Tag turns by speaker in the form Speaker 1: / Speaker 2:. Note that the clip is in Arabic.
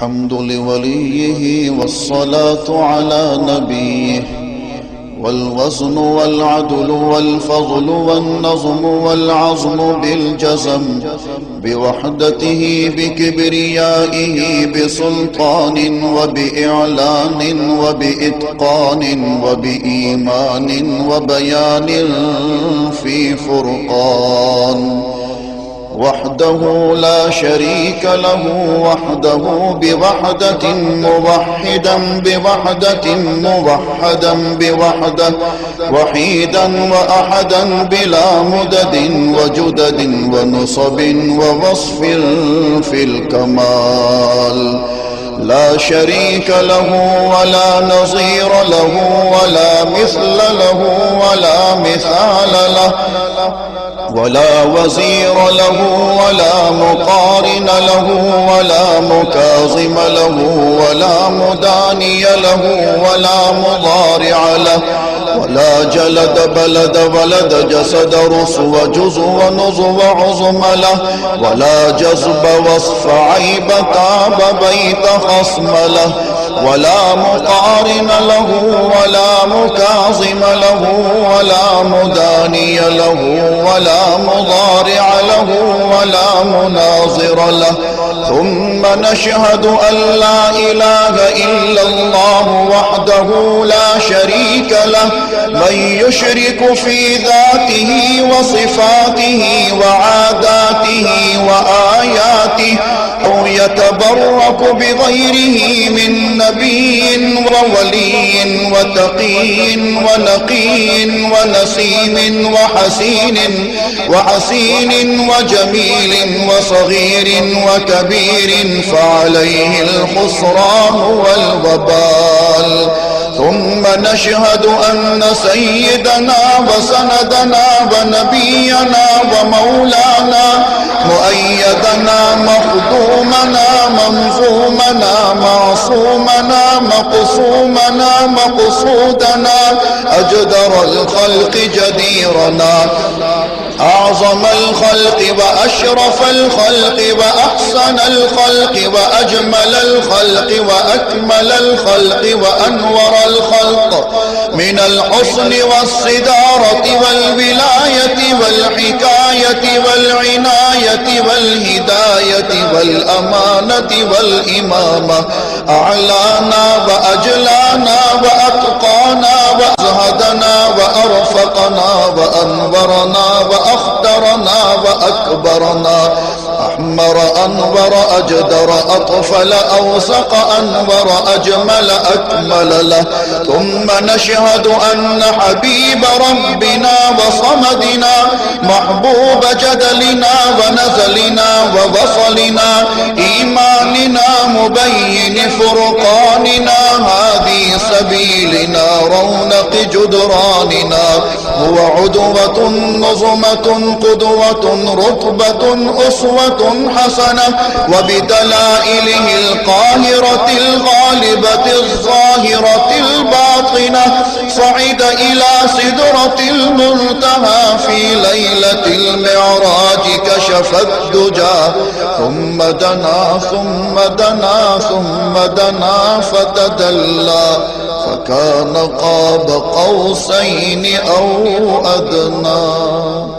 Speaker 1: الحمد لوليه والصلاة على نبيه، والوزن والعدل والفضل والنظم والعظم بالجزم، بوحدته بكبريائه بسلطان وبإعلان وبإتقان وبإيمان وبيان في فرقان، وحده لا شريك له، وحده بوحدة موحدا بوحدة موحدا بوحدة، وحيدا وأحدا بلا مدد وجدد ونصب ووصف في الكمال، لا شريك له ولا نظير له ولا مثل له ولا مثال له، ولا وزير له ولا مقارن له ولا مكاظم له ولا مداني له ولا مضارع له، ولا جلد بلد ولد جسد رسو جزو ونزو عظم له، ولا جذب وصف عيب تاب بيت خصم له، ولا مقارن له ولا مكاظم له ولا مداني له ولا مضارع له ولا مناظر له. ثم نشهد أن لا إله إلا الله وحده لا شريك له، من يشرك في ذاته وصفاته وعاداته وآياته أو يتبرك بغيره من نبي وولي وتقي ونقي ونسيم وحسين وجميل وصغير وكبير فعليه الخسران والوبال. ثم نشهد أن سيدنا وسندنا ونبينا ومولانا مؤيدنا مخدومنا منظومنا معصومنا مقصومنا مقصودنا أجدر الخلق جديرنا أعظم الخلق وأشرف الخلق وأحسن الخلق وأجمل الخلق وأكمل الخلق وأنور الخلق من الحسن والصدارة والولاية والحكاية والعناية والهداية والأمانة والإمامة، أعلانا وأجلانا وأتقانا وأزهدنا وأرفقنا وأنورنا وأخدرنا وأكبرنا، أحمر أنور أجدر أطفل أوسق أنور أجمل أكمل له. ثم نشهد أن حبيب ربنا وصمدنا محبوب جدلنا ونزلنا ووصلنا إيماننا مبين فرقاننا هادي سبيلنا رونق جدراننا، هو عدوة نظمة قدوة رتبة أسوة حسنة، وبدلائله القاهرة الغالبة الظاهرة الباطنة صعد إلى سدرة المنتهى في ليلة المعراج كشف الدجى، ثم دنا ثم دنا ثم دنا فتدلى فكان قاب قوسين أو أدنى.